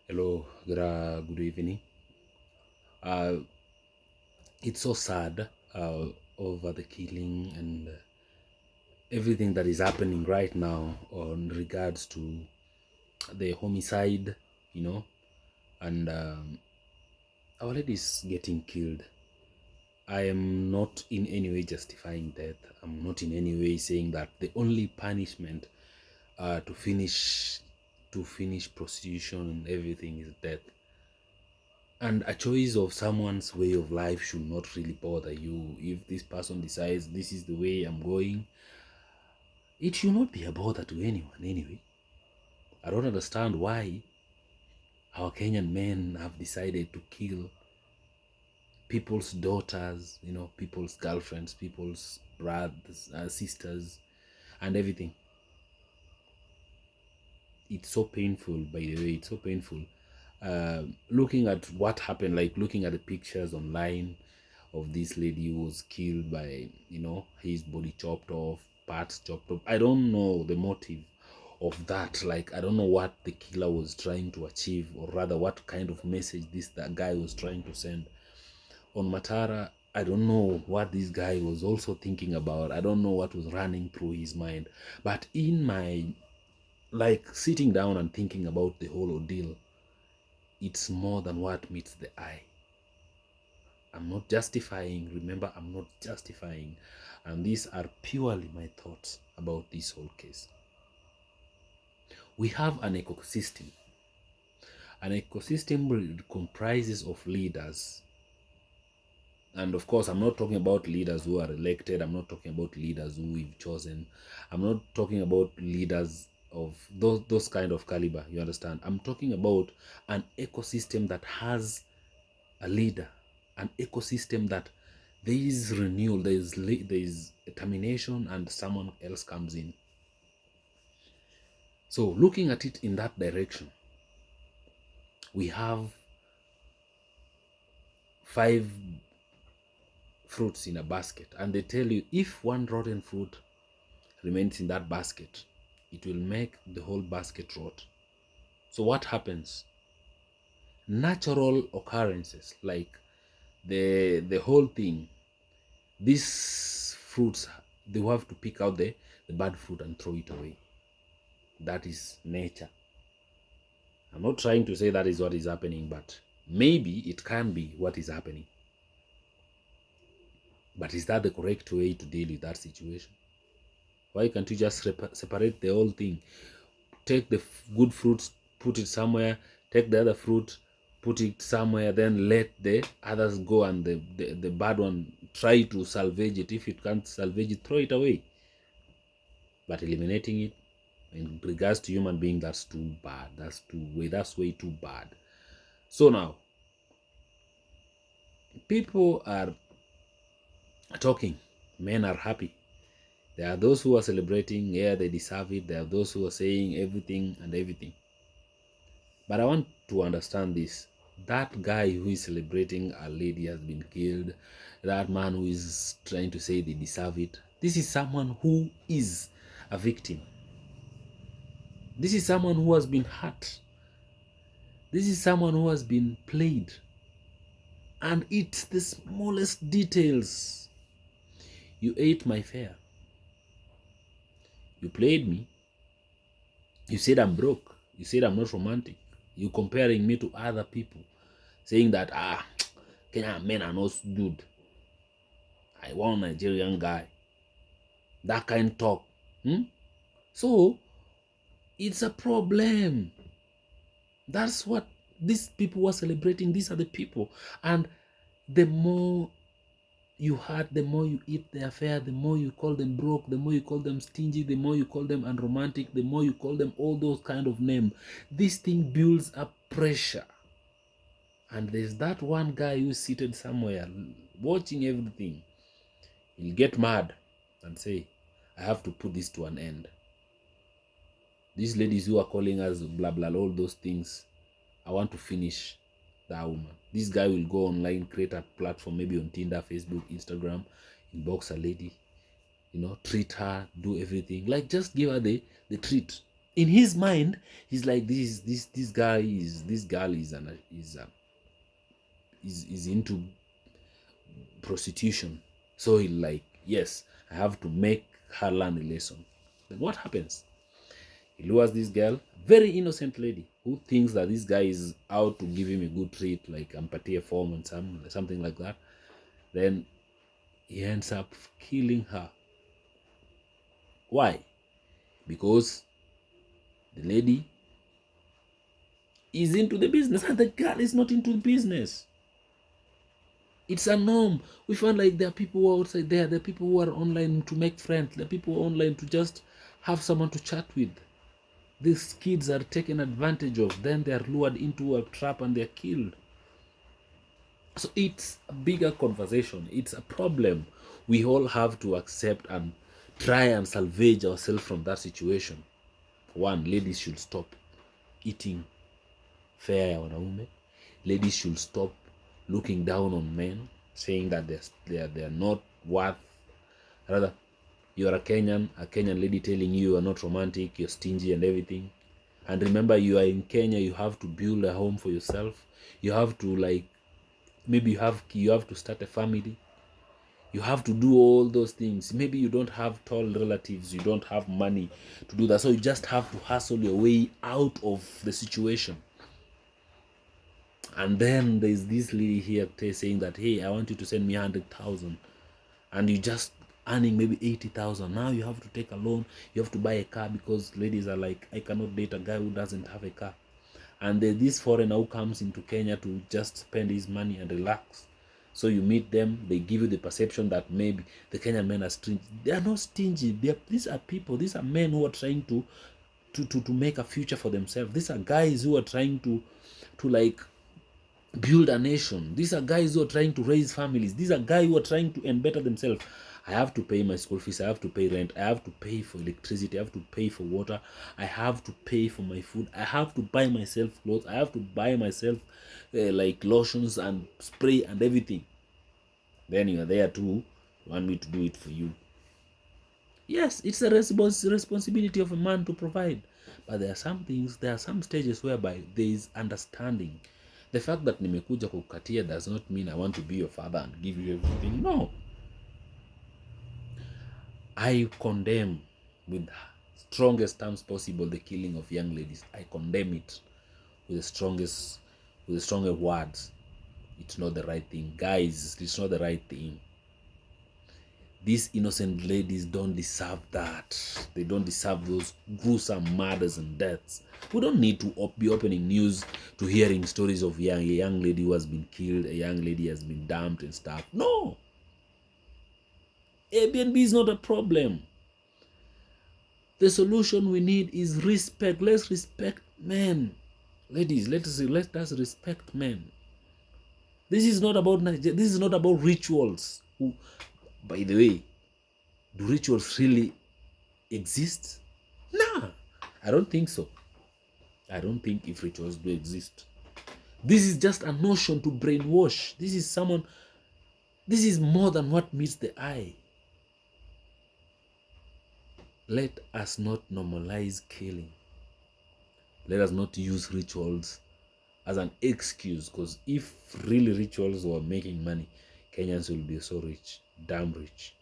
Hello, good evening. Uh, it's so sad over the killing and everything that is happening right now on regards to the homicide, you know, and our lady is getting killed. I am not in any way justifying death. I'm not in any way saying that the only punishment to finish prostitution and everything is death. And a choice of someone's way of life should not really bother you. If this person decides this is the way I'm going, it should not be a bother to anyone anyway. I don't understand why our Kenyan men have decided to kill people's daughters, people's girlfriends, people's brothers, sisters, and everything. It's so painful, by the way. It's so painful. Looking at what happened, like looking at the pictures online of this lady who was killed by, his body chopped off, parts chopped off. I don't know the motive of that. Like, I don't know what the killer was trying to achieve, or rather, what kind of message that guy was trying to send. On Matara, I don't know what this guy was also thinking about. I don't know what was running through his mind. But in my, like, sitting down and thinking about the whole ordeal, it's more than what meets the eye. I'm not justifying. Remember, I'm not justifying. And these are purely my thoughts about this whole case. We have an ecosystem. An ecosystem comprises of leaders. And of course, I'm not talking about leaders who are elected. I'm not talking about leaders who we've chosen. I'm not talking about leaders of those kind of caliber. You understand? I'm talking about an ecosystem that has a leader, an ecosystem that there is renewal, there is termination, and someone else comes in. So looking at it in that direction, we have 5 fruits in a basket, and they tell you if one rotten fruit remains in that basket, it will make the whole basket rot. So what happens? Natural occurrences like the whole thing, these fruits, they will have to pick out the bad fruit and throw it away. That is nature. I'm not trying to say that is what is happening, but maybe it can be what is happening. But is that the correct way to deal with that situation? Why can't you just separate the whole thing? Take the good fruits, put it somewhere, take the other fruit, put it somewhere, then let the others go, and the bad one, try to salvage it. If you can't salvage it, throw it away. But eliminating it, in regards to human being, that's too bad. That's way too bad. So now, people are talking. Men are happy. There are those who are celebrating, yeah, they deserve it. There are those who are saying everything and everything. But I want to understand this. That guy who is celebrating a lady has been killed, that man who is trying to say they deserve it, this is someone who is a victim. This is someone who has been hurt. This is someone who has been played. And it's the smallest details. You ate my fare. You played me. You said I'm broke. You said I'm not romantic. You comparing me to other people, saying that Kenyan men are not good. I want a Nigerian guy. That kind of talk. So it's a problem. That's what these people were celebrating. These are the people. And the more you hurt, the more you eat their fare, the more you call them broke, the more you call them stingy, the more you call them unromantic, the more you call them all those kind of names. This thing builds up pressure. And there's that one guy who's seated somewhere watching everything. He'll get mad and say, I have to put this to an end. These ladies who are calling us blah blah, all those things, I want to finish that woman. This guy will go online, create a platform, maybe on Tinder, Facebook, Instagram, inbox a lady, treat her, do everything. Like, just give her the treat. In his mind, he's like, this guy is this girl is into prostitution. So he like, yes, I have to make her learn a lesson. Then what happens? He lures this girl, very innocent lady, who thinks that this guy is out to give him a good treat, like empathia form and something like that. Then he ends up killing her. Why? Because the lady is into the business and the girl is not into the business. It's a norm. We find like there are people who are outside there are people who are online to make friends, there are people who are online to just have someone to chat with. These kids are taken advantage of, then they are lured into a trap and they're killed. So it's a bigger conversation. It's a problem we all have to accept and try and salvage ourselves from that situation. One, ladies should stop eating fare ya wanaume. Ladies should stop looking down on men, saying that they're not worth. Rather, you are a Kenyan lady telling you are not romantic, you're stingy and everything. And remember, you are in Kenya, you have to build a home for yourself. You have to like, maybe you have to start a family. You have to do all those things. Maybe you don't have tall relatives, you don't have money to do that. So you just have to hustle your way out of the situation. And then there's this lady here saying that, hey, I want you to send me 100,000, and you just earning maybe 80,000. Now you have to take a loan, you have to buy a car, because ladies are like, I cannot date a guy who doesn't have a car. And there's this foreigner who comes into Kenya to just spend his money and relax. So you meet them, they give you the perception that maybe the Kenyan men are stingy. They are not stingy. These are people, these are men who are trying to make a future for themselves. These are guys who are trying to like build a nation. These are guys who are trying to raise families. These are guys who are trying to better themselves. I have to pay my school fees. I have to pay rent. I have to pay for electricity. I have to pay for water. I have to pay for my food. I have to buy myself clothes. I have to buy myself like lotions and spray and everything. Then you are there too. You want me to do it for you? Yes, it's a responsibility of a man to provide. But there are some things, there are some stages whereby there is understanding. The fact that nimekuja kukatia does not mean I want to be your father and give you everything. No. I condemn with strongest terms possible the killing of young ladies. I condemn it with the strongest words. It's not the right thing. Guys, it's not the right thing. These innocent ladies don't deserve that. They don't deserve those gruesome murders and deaths. We don't need to be opening news to hearing stories of a young lady who has been killed, a young lady has been dumped and stuff. No. Airbnb is not a problem. The solution we need is respect. Let's respect men. Ladies, let us respect men. This is not about rituals. By the way, do rituals really exist? Nah, I don't think so. I don't think if rituals do exist. This is just a notion to brainwash. This is more than what meets the eye. Let us not normalize killing. Let us not use rituals as an excuse, because if really rituals were making money, Kenyans will be so rich, damn rich.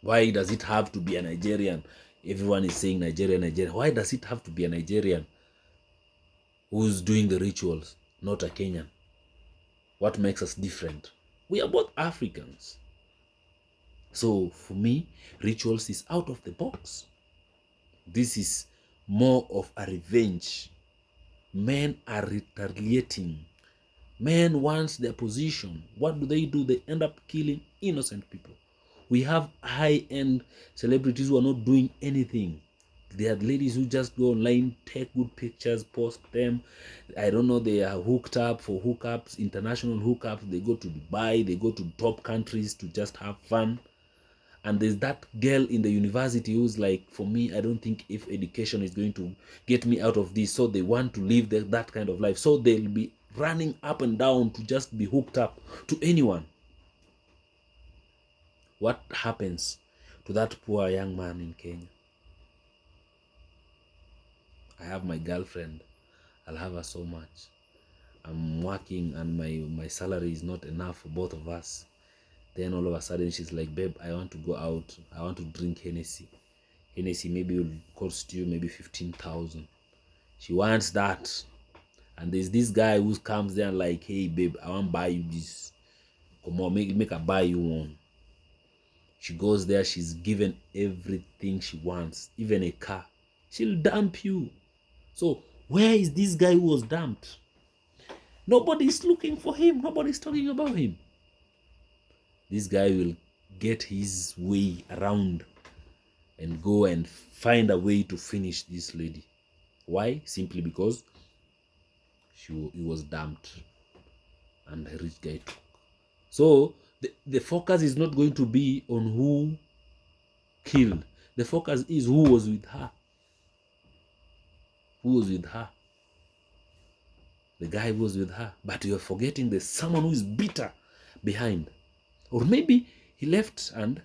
Why does it have to be a Nigerian? Everyone is saying Nigeria, Nigeria. Why does it have to be a Nigerian who's doing the rituals, not a Kenyan? What makes us different? We are both Africans. So for me, rituals is out of the box. This is more of a revenge. Men are retaliating. Men want their position. What do? They end up killing innocent people. We have high-end celebrities who are not doing anything. There are ladies who just go online, take good pictures, post them. I don't know, they are hooked up for hookups, international hookups. They go to Dubai, they go to top countries to just have fun. And there's that girl in the university who's like, for me, I don't think if education is going to get me out of this. So they want to live that kind of life. So they'll be running up and down to just be hooked up to anyone. What happens to that poor young man in Kenya? I have my girlfriend. I'll have her so much. I'm working and my salary is not enough for both of us. Then all of a sudden she's like, babe, I want to go out. I want to drink Hennessy. Hennessy maybe will cost you maybe 15,000. She wants that. And there's this guy who comes there and like, hey babe, I want to buy you this. Come on, make her buy you one. She goes there, she's given everything she wants, even a car. She'll dump you. So where is this guy who was dumped? Nobody's looking for him. Nobody's talking about him. This guy will get his way around and go and find a way to finish this lady. Why? Simply because he was dumped and a rich guy took. So the focus is not going to be on who killed. The focus is who was with her. Who was with her? The guy was with her. But you're forgetting there's someone who is bitter behind. Or maybe he left and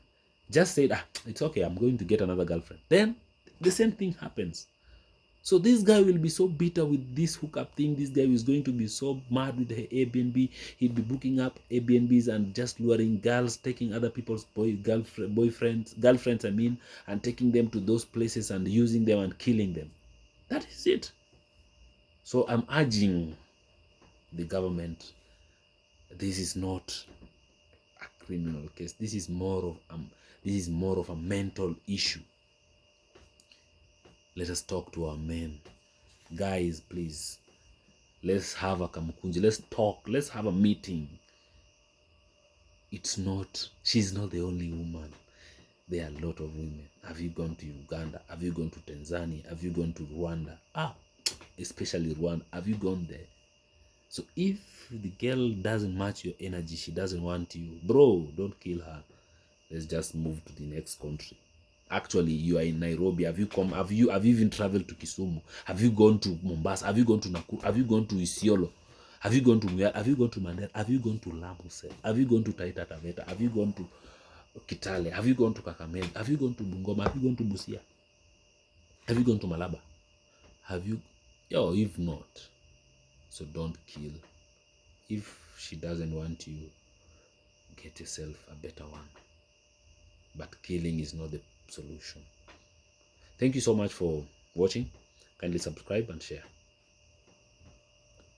just said, it's okay, I'm going to get another girlfriend. Then the same thing happens. So this guy will be so bitter with this hookup thing. This guy is going to be so mad with the Airbnb. He'll be booking up Airbnbs and just luring girls, taking other people's girlfriends, and taking them to those places and using them and killing them. That is it. So I'm urging the government, this is not a criminal case. This is more of a mental issue. Let us talk to our men. Guys, please. Let's have a kamukunji. Let's talk. Let's have a meeting. She's not the only woman. There are a lot of women. Have you gone to Uganda? Have you gone to Tanzania? Have you gone to Rwanda? Especially Rwanda. Have you gone there? So if the girl doesn't match your energy, she doesn't want you, bro, don't kill her. Let's just move to the next country. Actually, you are in Nairobi. Have you even traveled to Kisumu? Have you gone to Mombasa? Have you gone to Nakuru? Have you gone to Isiolo? Have you gone to Muir? Have you gone to Mandera? Have you gone to Lamu? Have you gone to Taita Taveta? Have you gone to Kitale? Have you gone to Kakamega? Have you gone to Bungoma? Have you gone to Busia? Have you gone to Malaba? If not, so don't kill. If she doesn't want you, get yourself a better one. But killing is not the solution. Thank you so much for watching. Kindly subscribe and share.